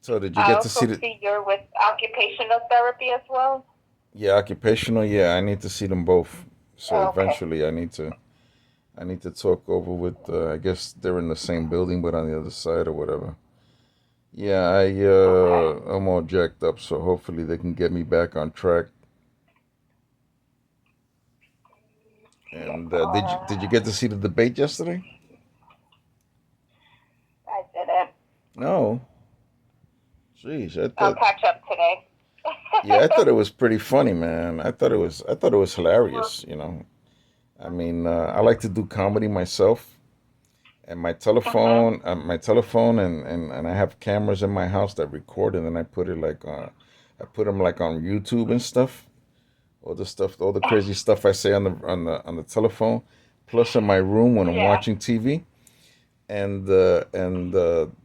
So did you I get to see also the? see you're with occupational therapy as well. Yeah, occupational. Yeah, I need to see them both. So Okay. eventually, I need to talk over with. I guess they're in the same building, but on the other side or whatever. Yeah, Okay. I'm all jacked up, so hopefully they can get me back on track. And did you get to see the debate yesterday? I didn't. No. Jeez, I I'll thought. catch up today. Yeah, I thought it was pretty funny, man. I thought it was hilarious. I mean, I like to do comedy myself, and Mhm. my telephone, and I have cameras in my house that record, and then I put them like on YouTube and stuff. All the crazy stuff I say on the telephone, plus in my room when I'm Yeah. watching TV. And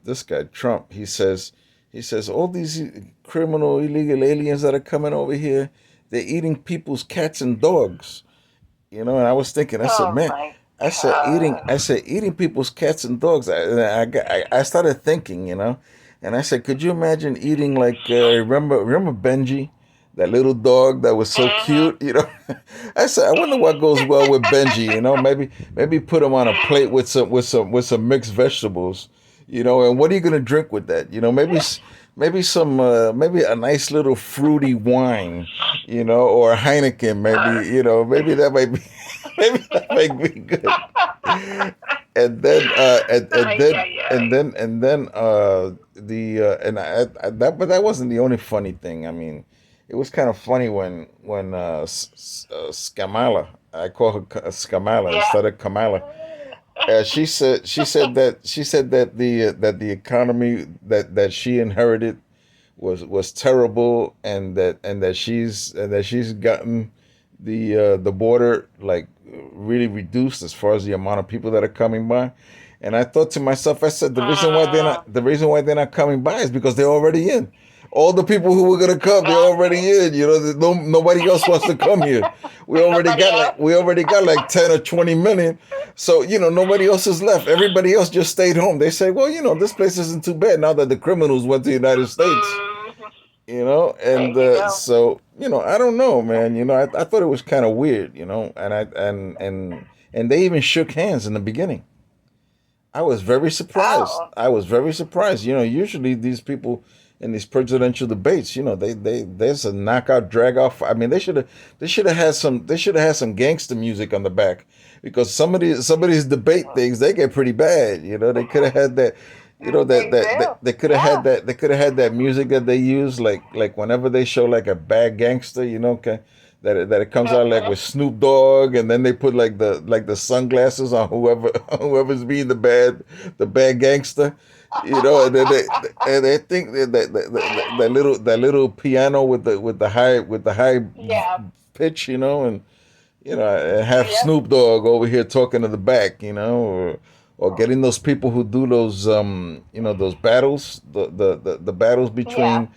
this guy Trump, he says all these criminal illegal aliens that are coming over here, they're eating people's cats and dogs. And I was thinking, I said, Oh man, my god. I said eating people's cats and dogs. I started thinking, and I said, could you imagine eating like remember Benji, that little dog that was so Mhm. cute, I said, I wonder what goes well with Benji, maybe put him on a plate with some mixed vegetables, and what are you gonna drink with that? Maybe a nice little fruity wine, or Heineken, maybe, maybe that might be, maybe that might be good. And then, Ay, ay, ay. but that wasn't the only funny thing. I mean, it was kind of funny when Skamala, I call her Skamala Yeah. instead of Kamala. She said that the economy that she inherited was terrible, and that she's gotten the border like really reduced as far as the amount of people that are coming by. And I thought to myself, I said Mm. the reason why they're not coming by is because they're already in. All the people who were gonna come, they're already Exactly. in. Nobody else wants to come here. Nobody else. We already got like 10 or 20 million. So nobody else is left. Everybody else just stayed home. They say, well, this place isn't too bad now that the criminals went to the United States. Mm. There And you go. so I don't know, man. I thought it was kind of weird, and they even shook hands in the beginning. I was very surprised. Oh. I was very surprised. Usually these people in these presidential debates, there's a knockout drag off. I mean, they should have had some gangster music on the back, because some of these debate things, they get pretty bad. They could have had that. They do. They could have had Yeah. that. They could have had that music that they use, like whenever they show like a bad gangster, that it comes out like Mhm. with Snoop Dogg, and then they put like the sunglasses on whoever's being the bad gangster, and then they think that little piano with the high Yeah. pitch, and have Yep. Snoop Dogg over here talking to the back, or getting those people who do those those battles, the battles Yeah. between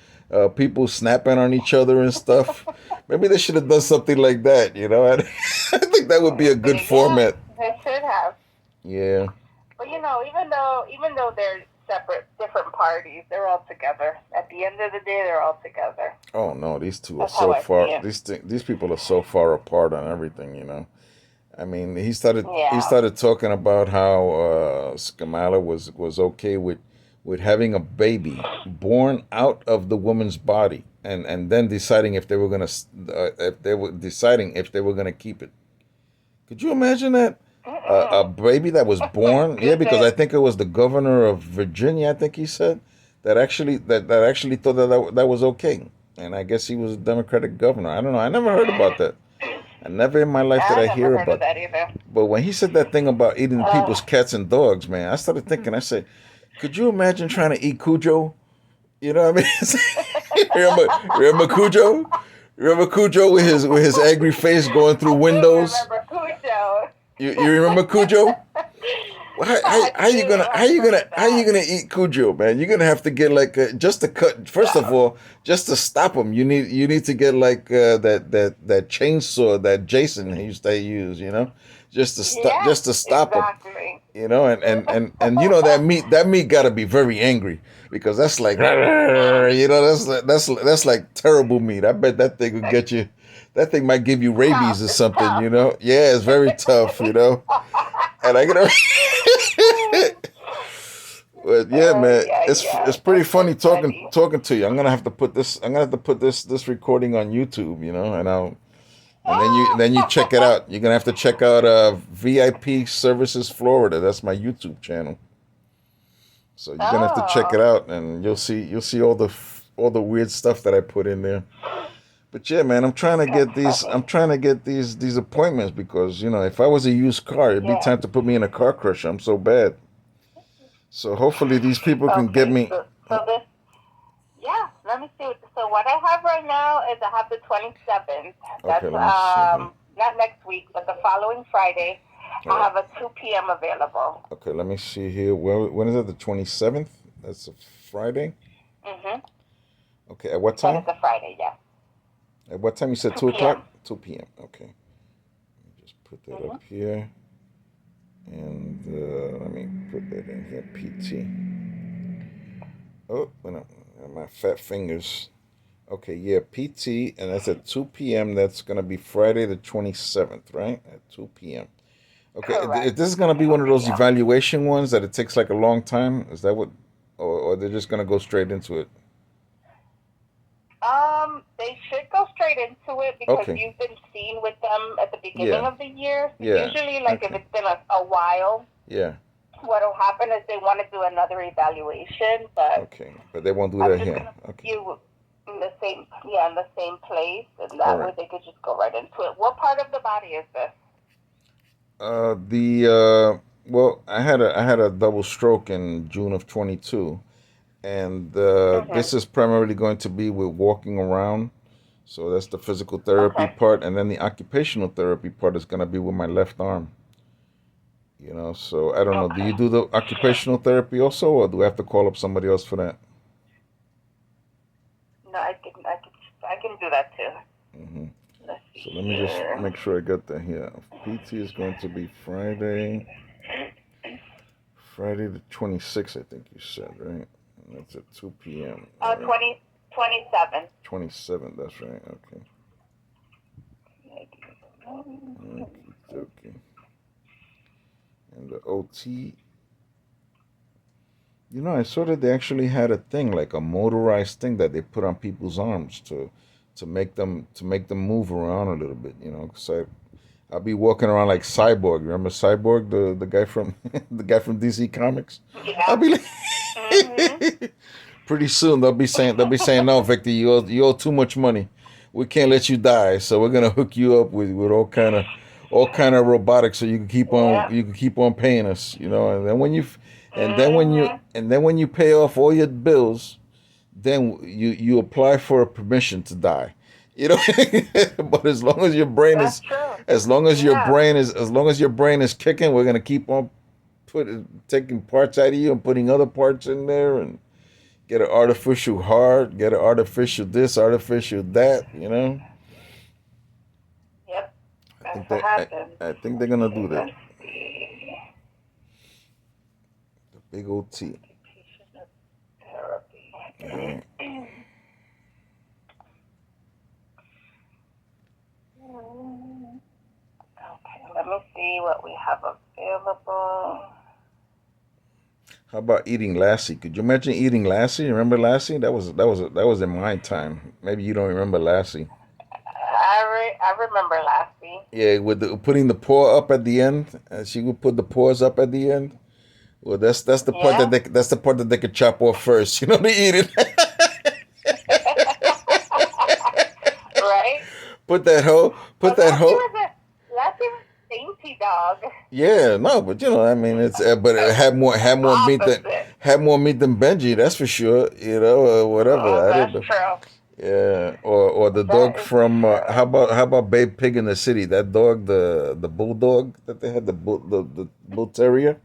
people snapping on each other and stuff. Maybe they should have done something like that. I think that would be a good Yeah. format. They should have. Yeah. But even though they're separate, different parties, they're all together. At the end of the day, they're all together. Oh no, these two are That's how so I see far. it. These people are so far apart on everything. I mean, he Yeah. started talking about how Skamala was okay with having a baby born out of the woman's body, and then deciding if they were gonna keep it. Could you imagine that? A Mm-mm. baby that was born, yeah, because I Goodness. think it was the governor of Virginia. I think he said that actually thought that was okay, and I guess he was a Democratic governor. I don't know. I never heard about that. And never in my life did I I never hear heard of about. that either. But when he said that thing about eating people's Uh, cats and dogs, man, I started thinking. I said, could you imagine trying to eat Cujo? You know what I mean? Remember Cujo? Remember Cujo with his angry face going through I do windows? remember Cujo. You remember Cujo? Well, I had to look at how you that. gonna eat Cujo, man? You're gonna have to get like just to cut. First of all, just to stop them, you need to get like that chainsaw that Jason used to use. You know, Yes, just to stop them. exactly. You know, and you know that meat got to be very angry because that's like you know that's like terrible meat. I bet that thing would get you. That thing might give you Tough. rabies or It's something. tough. You know, yeah, it's very tough. You know, and I get. But yeah, man, Yeah, yeah. it's pretty That's so funny funny. talking to you. I'm gonna have to put this. I'm gonna have to put this recording on YouTube. You know, and then you check it out. You're gonna have to check out VIP Services Florida. That's my YouTube channel. So you're gonna have to check it Oh, out, and you'll see all the weird stuff that I put in there. But yeah, man, that's funny. I'm trying to get these appointments because you know if I was a used car, it'd be Yeah. time to put me in a car crush. I'm so bad. So hopefully these people can get Okay. me. So this. Yeah. Let me see. So what I have right now is I have the 27th. Okay, That's let me see here. not next week, but the following Friday. All I right. have a 2 p.m. available. Okay, let me see here. Well, when is it? The 27th? That's a Friday. Mhm. Okay, at what That time? is a Friday. Yeah. At what time you said 2 2 o'clock? p.m. 2 p.m. Okay, let me just put that up Mhm. here, and let me put that in here. PT. Oh, no, my fat fingers. Okay, yeah, PT, and that's at 2 p.m. That's gonna be Friday the 27th, right? At 2 p.m. Okay, Correct. this is gonna be one of 2 those p.m. evaluation ones that it takes like a long time. Is that what, or they're just gonna go straight into it? They should go straight into it because Okay, you've been seen with them at the beginning yeah, of the year. So yeah, usually, like if okay, it's been a while, yeah, what'll happen is they want to do another evaluation, but okay, but they won't do I'm that just here. gonna put Okay, you in the same place, and all that right. way they could just go right into it. What part of the body is this? The well, I had a double stroke in June of 22, and Mhm. this is primarily going to be with walking around. So that's the physical therapy Okay. part, and then the occupational therapy part is going to be with my left arm. You know, so I don't know. Do you Okay. do the occupational therapy also, or do I have to call up somebody else for that? No, I can do that too. Hmm. Let's So see let me just here. make sure I got that here. PT is going to be Friday the 26th, I think you said, right? And that's at 2 p.m. All right. 27. 27th, that's right. Okay. Okay, okay. And the OT, you know, I saw that they actually had a thing like a motorized thing that they put on people's arms to make them move around a little bit. You know, because I'll be walking around like Cyborg. Remember Cyborg, the guy from the guy from DC Comics? I'll Yeah. be like, Mhm. pretty soon they'll be saying, no, Victor, you owe too much money. We can't let you die, so we're gonna hook you up with all kind of robotics so Yeah. you can keep on paying us, you know. And then Mhm. when you pay off all your bills, then you apply for a permission to die. You know, but That's true. Yeah. as long as your brain is kicking, we're gonna keep on taking parts out of you and putting other parts in there and get an artificial heart, get an artificial this, artificial that. You know, Yep. I That's think what happens. I think they're gonna do Okay. that. Let's see. The big old T. Occupational therapy. All right. Okay. Let me see what we have available. How about eating Lassie? Could you imagine eating Lassie? Remember Lassie? That was in my time. Maybe you don't remember Lassie. I remember Lassie. Yeah, with putting the paw up at the end. She would put the paws up at the end. Well, that's the part Yeah. that's the part that they could chop off first. You know, they eat it. Right? Put But that hoe. Lassie was a dainty dog. Yeah, no, but you know, I mean, it's but it had more meat than Opposite. Benji. That's for sure. You know, whatever. Oh, I don't that's know. true. Yeah, or the That dog is from true. how about Babe Pig in the City? That dog, the bulldog that they had, the bull terrier.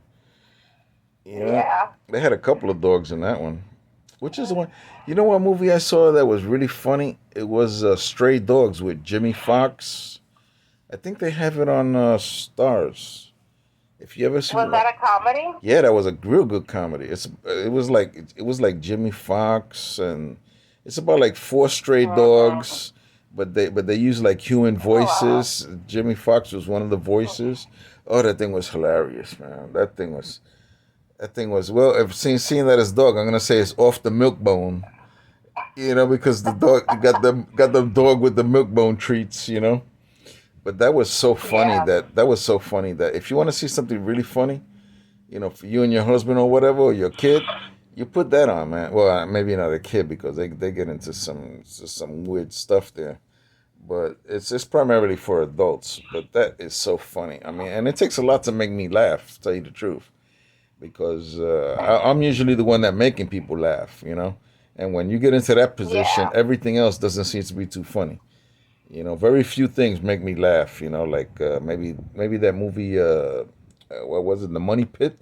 Yeah, Yeah. they had a couple of dogs in that one. Which is the one? You know what movie I saw that was really funny? It was Stray Dogs with Jimmy Fox. I think they have it on Stars. If you ever seen Was it, that a comedy? yeah, that was a real good comedy. It was like Jimmy Fox, and it's about like four stray Mm-hmm. dogs, but they use like human Oh wow. voices. Jimmy Fox was one of the voices. Oh, that thing was hilarious, man. That thing was well. If seeing that as dog, I'm gonna say it's off the milk bone. Because the dog got the dog with the milk bone treats. But Yeah. that was so funny that if you want to see something really funny, for you and your husband or whatever, or your kid, you put that on, man. Well, maybe not a kid because they get into some weird stuff there. But it's primarily for adults. But that is so funny. I mean, and it takes a lot to make me laugh, to tell you the truth, because I'm usually the one that making people laugh, And when you get into that position, Yeah. everything else doesn't seem to be too funny. Very few things make me laugh. Like maybe that movie. What was it? The Money Pit.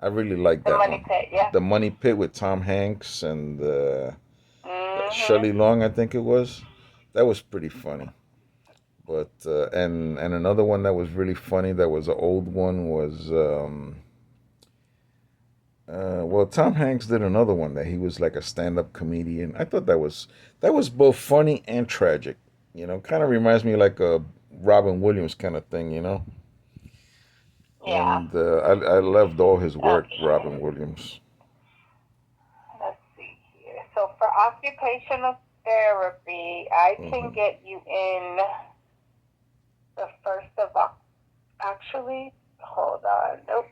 I really like The that money one. pit. Yeah. The Money Pit with Tom Hanks and Mhm. Shirley Long, I think it was. That was pretty funny. But and another one that was really funny, that was an old one, was well, Tom Hanks did another one that he was like a stand-up comedian. I thought that was both funny and tragic. Kind of reminds me like a Robin Williams kind of thing. Yeah. And I loved all his work, Robin Okay. Williams. Let's see here. So for occupational therapy, I can Hmm. get you in the first of October. Actually, hold on. Nope.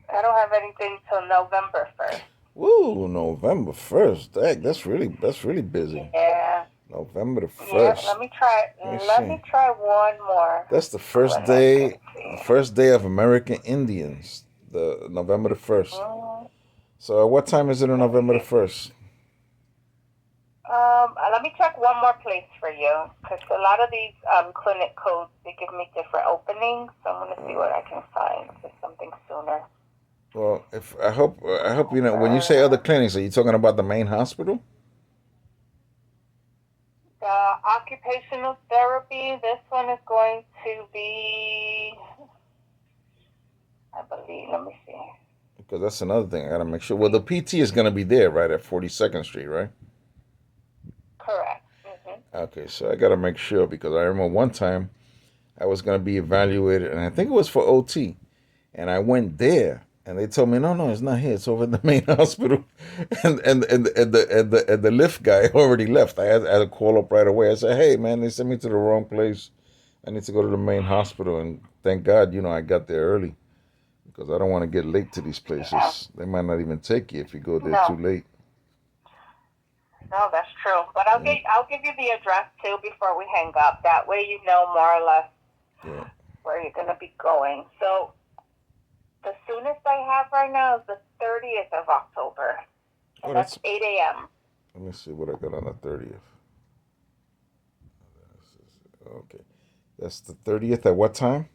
I don't have anything till November 1st. Woo, November 1st. Dang, that's really busy. Yeah. November the Yeah. Let first. me try. Let me Let see. me try one more That's the first clinic and day. The see. first day of American Indians. The November 1st. Mm, So what time is it on let me November the see. first? Let me check one more place for you because a lot of these clinic codes they give me different openings. So I'm gonna see what I can find for something sooner. Well, if I hope when you say other clinics, are you talking about the main hospital? The occupational therapy. This one is going to be, I believe. Let me see. Because that's another thing I gotta make sure. Well, the PT is gonna be there, right at 42nd Street, right? Correct. Hmm. Okay, so I gotta make sure because I remember one time I was gonna be evaluated, and I think it was for OT, and I went there, and they told me, no, no, it's not here. It's over at the main hospital, and the lift guy already left. I had to call up right away. I said, hey man, they sent me to the wrong place. I need to go to the main hospital, and thank God, I got there early because I don't want to get late to these Yeah. places. They might not even take you if you go there too No. late. No, that's true. But I'll Yeah, get I'll give you the address too before we hang up. That way you know more or less yeah. where you're gonna be going. So the soonest I have right now is the 30th of October, Oh, and that's that's. 8 a.m. Let me see what I got on the 30th. Okay, that's the 30th at what time?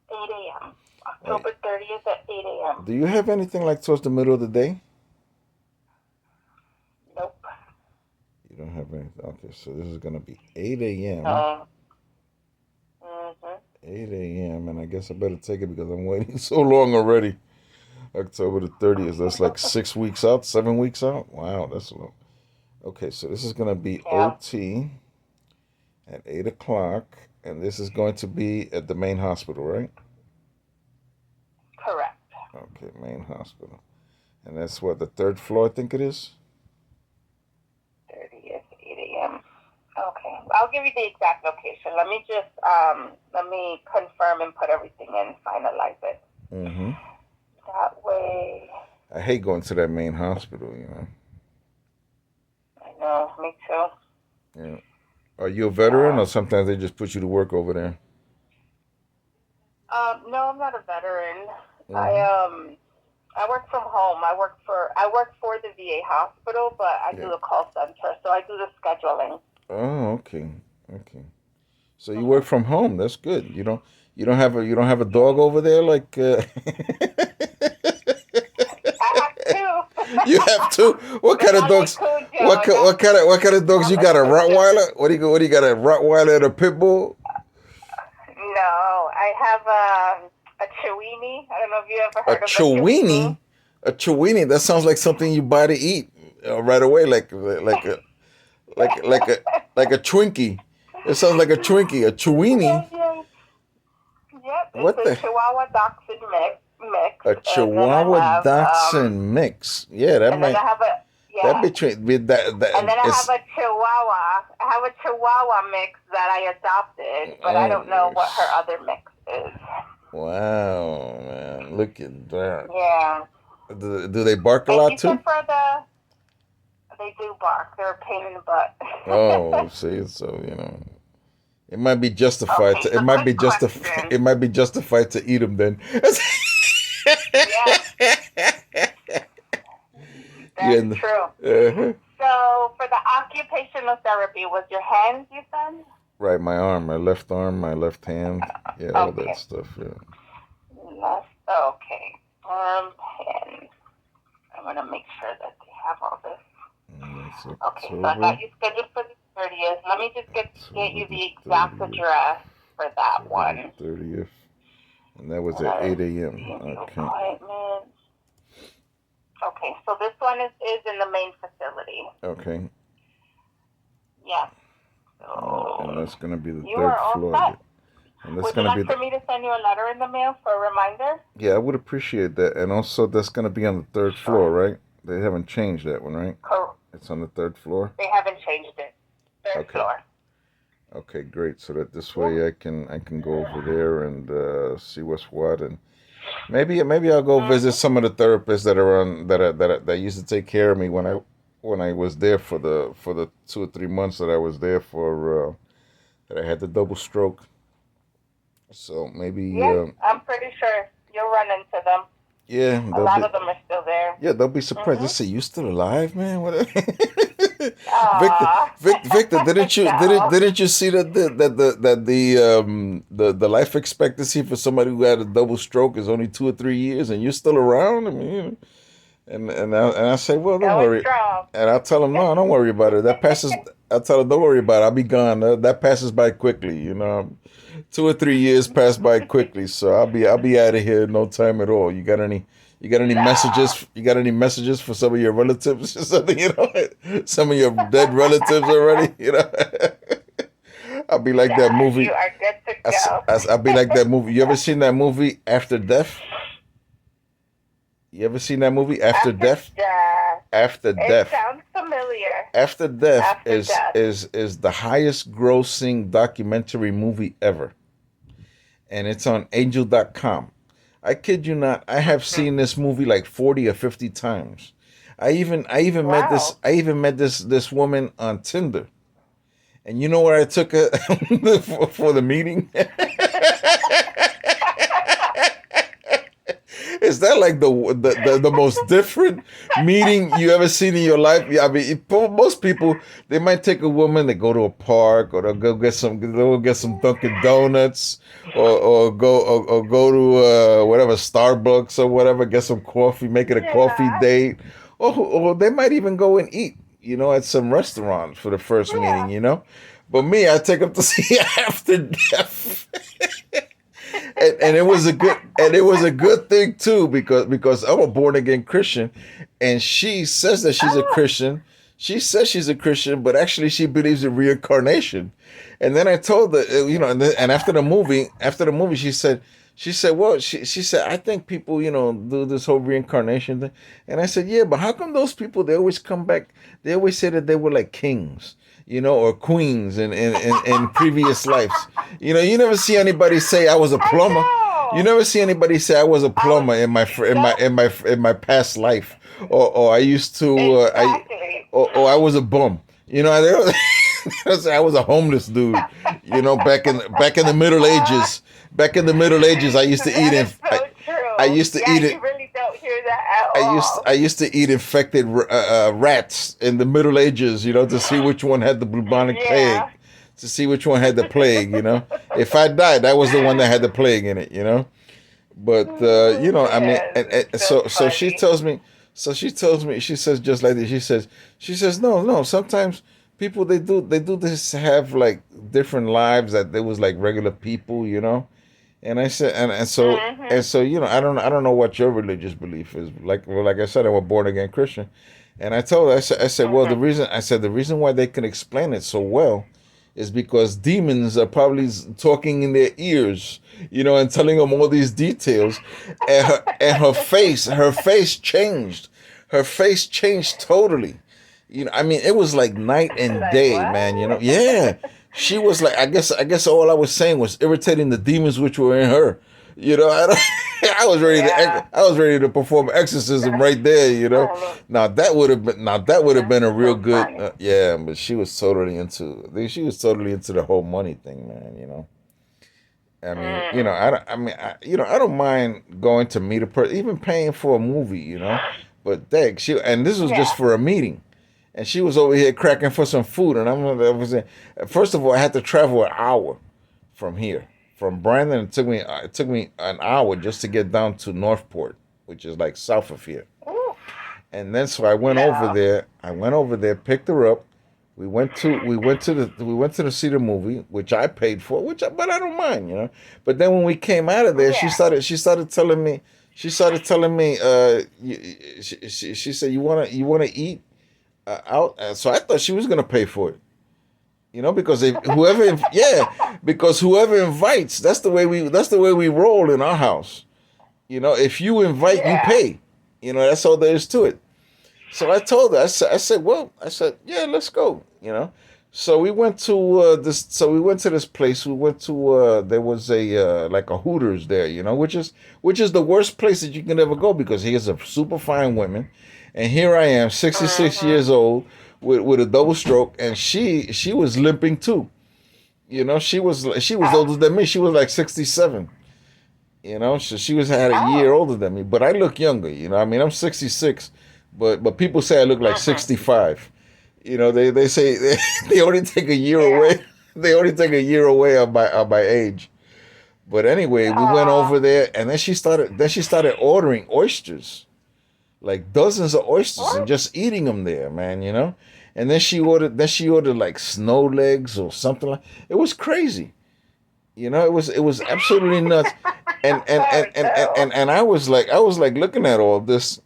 8 a.m. Hey, October 30th at 8 a.m. do you have anything like towards the middle of the day? Nope. You don't have anything. Okay, so this is gonna be 8 a.m. No. Mhm. 8 a.m. And I guess I better take it because I'm waiting so long already. October the 30th. That's like 6 weeks out, 7 weeks out. Wow, that's long. Okay, so this is gonna be Yeah. OT at 8 o'clock, and this is going to be at the main hospital, right? Correct. Okay, main hospital, and that's what, the third floor, I think it is. 30th, 8 a.m. Okay. I'll give you the exact location. Let me confirm and put everything in, finalize it. Mm-hmm. That way. I hate going to that main hospital. I know. Me too. Yeah. Are you a veteran, or Um. sometimes they just put you to work over there? No, I'm not a veteran. I Mm-hmm. I work from home. I work for the VA hospital, but I do Yeah. the call center, so I do the scheduling. Oh, okay. Okay. So you work from home. That's good. You don't have a dog over there like. I have two. You have two. What They're kind of not like dogs? Cujo. Not What kind of dogs not you got? like A Cujo. Rottweiler? What do you got? A Rottweiler and a pit bull? No, I have a Chiweenie. I don't know if you ever A heard of the Chiweenie. Chiweenie? A Chiweenie? That sounds like something you buy to eat right away, like a like a Twinkie. It sounds like a Twinkie. A Chiweenie? Yeah, yeah. Yep, it's What a the? Chihuahua Dachshund mix, A and then I Chihuahua have Dachshund mix. Yeah, and then I have a that yeah, between with and that then I have it's a Chihuahua. I have a Chihuahua mix that I adopted, but I oh don't know what her other mix is. wow, man, look at that. Yeah, Do they bark a and lot you said too? for they do bark. They're a pain in the Oh, butt. see, so it might be justified Okay, to so good question. it might be justified to eat them then. Yes, Yeah. that's true. Uh-huh. So for the occupational therapy, was your hands, you said? Right, my arm, my left hand, yeah, all that Okay. stuff. Yeah. Left. Okay. Arm, hands. I'm gonna make sure that they have all this. That's Okay, so I got October. you scheduled for the 30th. Let me just get October you the the exact 30th. address for that October one. the 30th. And that was at Let us 8 a.m. see the Okay. appointment. Okay, so this one is in the main facility. Okay. Yeah. And So that's going to be the you third are all floor. set. And that's Would you going to be like for me to send you a letter in the mail for a reminder? yeah, I would appreciate that. And also, that's going to be on the third floor, Sure. right? They haven't changed that one, right? It's on the third floor. They haven't changed it. Third Okay. floor. Okay, great. So that this way I can go over there and see what's what, and maybe I'll go visit some of the therapists that are on that used to take care of me when I was there for the 2 or 3 months that I was there for that I had the double stroke. So maybe Yeah, I'm pretty sure you'll run into them. yeah, A lot of them are still there. yeah, they'll be surprised. They Mm-hmm. say, "You still alive, man?" What? Aww. Victor, No. didn't you see the life expectancy for somebody who had a double stroke is only 2 or 3 years, and you're still around? I mean, and I say, well, don't Going worry, strong. and I tell them, no, don't worry about it. That passes. I tell them, don't worry about it. I'll be gone. That passes by quickly. 2 or 3 years pass by quickly, so I'll be out of here in no time at all. You got any Nah. messages? You got any messages for some of your relatives or something? Some of your dead relatives already. I'll be like that Nah, movie. you are good to go. I'll be like that movie. You ever seen that movie After Death? You ever seen that movie After Death? Death. After It Death. sounds familiar. After Death After Death. is the highest grossing documentary movie ever, and it's on Angel.com. I kid you not. I have seen this movie like 40 or 50 times. I even met Wow. this woman on Tinder. And you know where I took her for the meeting? Is that like the most different meeting you ever seen in your life? Yeah, I mean, most people, they might take a woman, they go to a park, or they'll go get some Dunkin' Donuts, or go to whatever Starbucks or whatever, get some coffee, make it a coffee Yeah. date, or they might even go and eat, at some restaurant for the first Yeah. meeting. But me, I take them to see After Death. And it was a good thing too, because I'm a born again Christian, and she says that she's a Oh. Christian. She says she's a Christian, but actually she believes in reincarnation. And then I told her, and after the movie, she said, well, she said, I think people, do this whole reincarnation thing. And I said, yeah, but how come those people, they always come back? They always say that they were like kings, or queens in previous lives. You never see anybody say I was a plumber. You never see anybody say I was a plumber in my past life, or I used to, Exactly. or I was a bum. I was a homeless dude. Back in the Middle Ages. Back in the Middle Ages, I used to eat That in. is so true. I used to eat it. You really don't hear that at all. I used to eat infected rats in the Middle Ages, to see which one had the bubonic plague. Yeah. to see which one had the plague. If I died, that was the one that had the plague in it. But I mean, Yes, and that's so funny. she tells me, she says just like this. She says no, no. Sometimes people they do this have like different lives that they was like regular people. And I said, Mhm. and so I don't know what your religious belief is. Like I said, I'm a born again Christian, and I told her, I said, well, Mhm. the reason why they can explain it so well is because demons are probably talking in their ears, and telling them all these details, and her face changed, totally. I mean, it was like night and Like day, man. Yeah, what? she was like, I guess all I was saying was irritating the demons which were in her. I was ready Yeah. to perform exorcism right there. I mean, Now that would have been that's a real so good, funny. yeah. But she was totally into the whole money thing, man. I mean, Mm. I don't mind going to meet a person, even paying for a movie. But dang, and this was just Yeah. for a meeting, and she was over here cracking for some food, and first of all, I had to travel an hour from here, from Brandon. It took me an hour just to get down to Northport, which is like south of here. Ooh, And then so I went over no. there. Picked her up. We went to the Cedar movie, which I paid for, but I don't mind. But then when we came out of there, she Yeah. started she started telling me she said, you wanna eat out. So I thought she was gonna pay for it. Because whoever invites, that's the way we roll in our house. If you invite, you Yeah. pay. That's all there is to it. So I told her, I said, yeah, let's go. So we went to this. So we went to this place. We went to there was a like a Hooters there, which is the worst place that you can ever go because here's a super fine women, and here I am, 66 Mhm. years old with a double stroke, and she was limping too. She was Oh. older than me. She was like 67. So she was had a year Oh. older than me, but I look younger. I mean, I'm 66, but people say I look like Mhm. 65. They say they only take a year Yeah. away. They only take a year away of my age. But anyway, we went Oh. over there, and then she started ordering oysters, like dozens of oysters, and What? just eating them there, man. And then she ordered like snow legs or something like. It was crazy. It was absolutely nuts. And Oh and and no. and, and I was like looking at all this,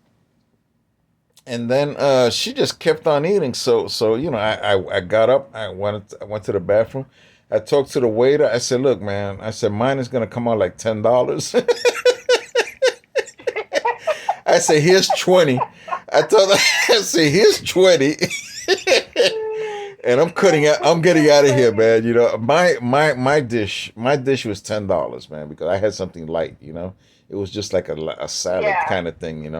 and then she just kept on eating. So I got up. I went to the bathroom. I talked to the waiter. I said, "Look, man," I said, "mine is gonna come out like $10." I said, "Here's 20." I told her, I said, "Here's 20." And I'm cutting out. I'm That's getting so out of here, funny. man. My dish was $10, man, because I had something light. It was just like a salad Yeah. kind of thing.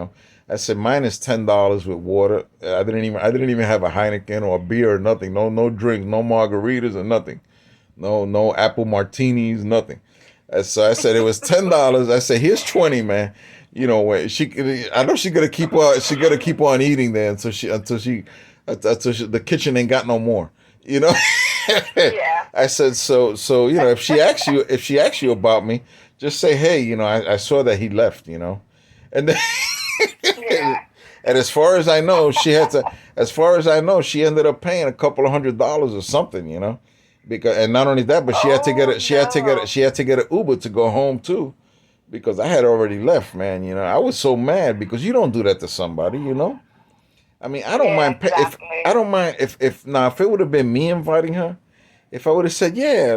I said mine is $10 with water. I didn't even have a Heineken or a beer or nothing. No drinks, no margaritas or nothing. No apple martinis, nothing. So I said it was $10. I said here's 20, man. I know she gonna keep on. She gonna keep on eating there the kitchen ain't got no more. You know. Yeah. I said so. If she asks you about me, just say, hey, I saw that he left. And then, Yeah. and as far as I know, she ended up paying a couple of $100s or something. Because and not only that, but she had to get Oh a she had to get a, no. she had to get an Uber to go home too, because I had already left, man. I was so mad because you don't do that to somebody. I mean, I don't Yeah, mind if I exactly. don't mind if it would have been me inviting her, if I would have said, yeah,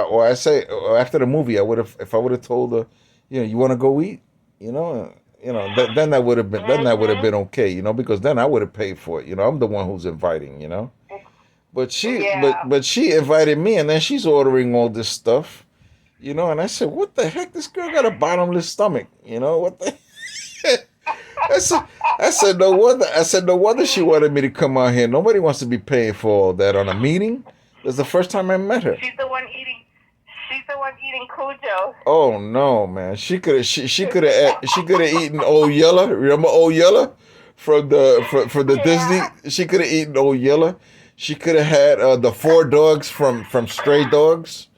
or I say, or after the movie, if I would have told her, you want to go eat, you know, then that would have been Mhm. okay, because then I would have paid for it. I'm the one who's inviting. But she, but Yeah. but she invited me, and then she's ordering all this stuff. And I said, what the heck? This girl got a bottomless stomach. What the? I said, I said, no wonder. I said, no wonder she wanted me to come out here. Nobody wants to be paying for all that on a meeting. That's the first time I met her. She's the one eating. She's the one eating Cujo. Oh no, man! She could have eaten Old Yeller. Remember Old Yeller from the Disney? Yeah. She could have eaten Old Yeller. She could have had the 4 dogs from Stray Dogs,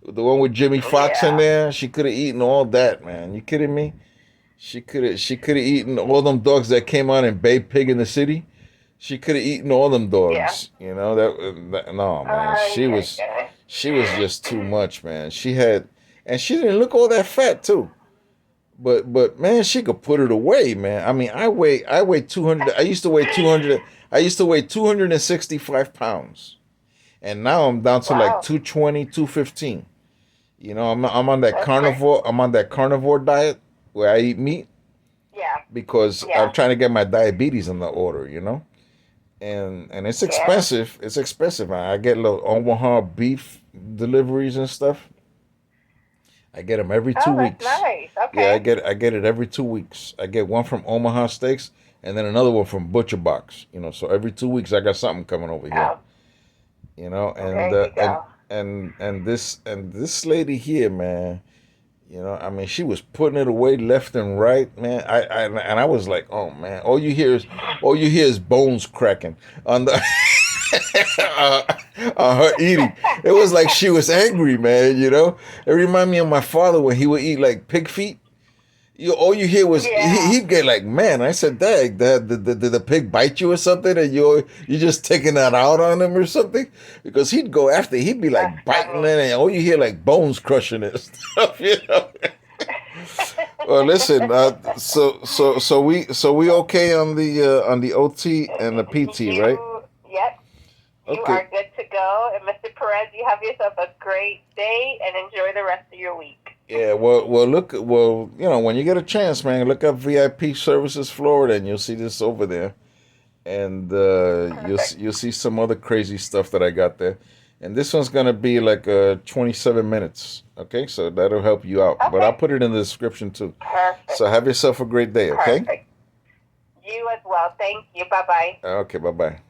the one with Jimmy Fox in Yeah. there. She could have eaten all that, man. You kidding me? She could have eaten all them dogs that came out in Bay Pig in the City. She could have eaten all them Yeah. dogs. You know that no man. Yeah. She was just too much, man. She had, and she didn't look all that fat too. But man, she could put it away, man. I mean, I weigh 200. I used to weigh 265 pounds, and now I'm down to like Wow. 220, 215. You know, I'm on that That's great. carnivore. I'm on that carnivore diet where I eat meat Yeah. because Yeah. I'm trying to get my diabetes in the order. You know, and it's Yeah. expensive. It's expensive. I get little Omaha beef deliveries and stuff. I get them every two Oh, that's weeks. nice. Yeah, Okay. I get it every 2 weeks. I get one from Omaha Steaks and then another one from Butcher Box. You know, so every 2 weeks I got something coming over here. Oh, You know, there you go. and this lady here, man. You know, I mean, she was putting it away left and right, man. I was like, oh man, all you hear is bones cracking on the uh, on her eating. It was like she was angry, man. You know, it reminded me of my father when he would eat like pig feet. All you hear was Yeah. he'd get like, man. I said, Dad, did the pig bite you or something, and you just taking that out on him or something? Because he'd go after, he'd be That's like biting funny. it, and all you hear like bones crushing it and stuff. You know. Well, listen. So we okay on the OT and the PT, right? Yep. You Okay. are good to go. And Mr. Perez, you have yourself a great day and enjoy the rest of your week. Yeah, well, you know, when you get a chance, man, look up VIP Services Florida, and you'll see this over there, and Perfect. you'll see some other crazy stuff that I got there, and this one's gonna be like 27 minutes, okay? So that'll help you out, but I'll Okay. put it in the description too. So Perfect. have yourself a great day, okay? Perfect. You as well. Thank you. Bye bye. Okay, bye bye.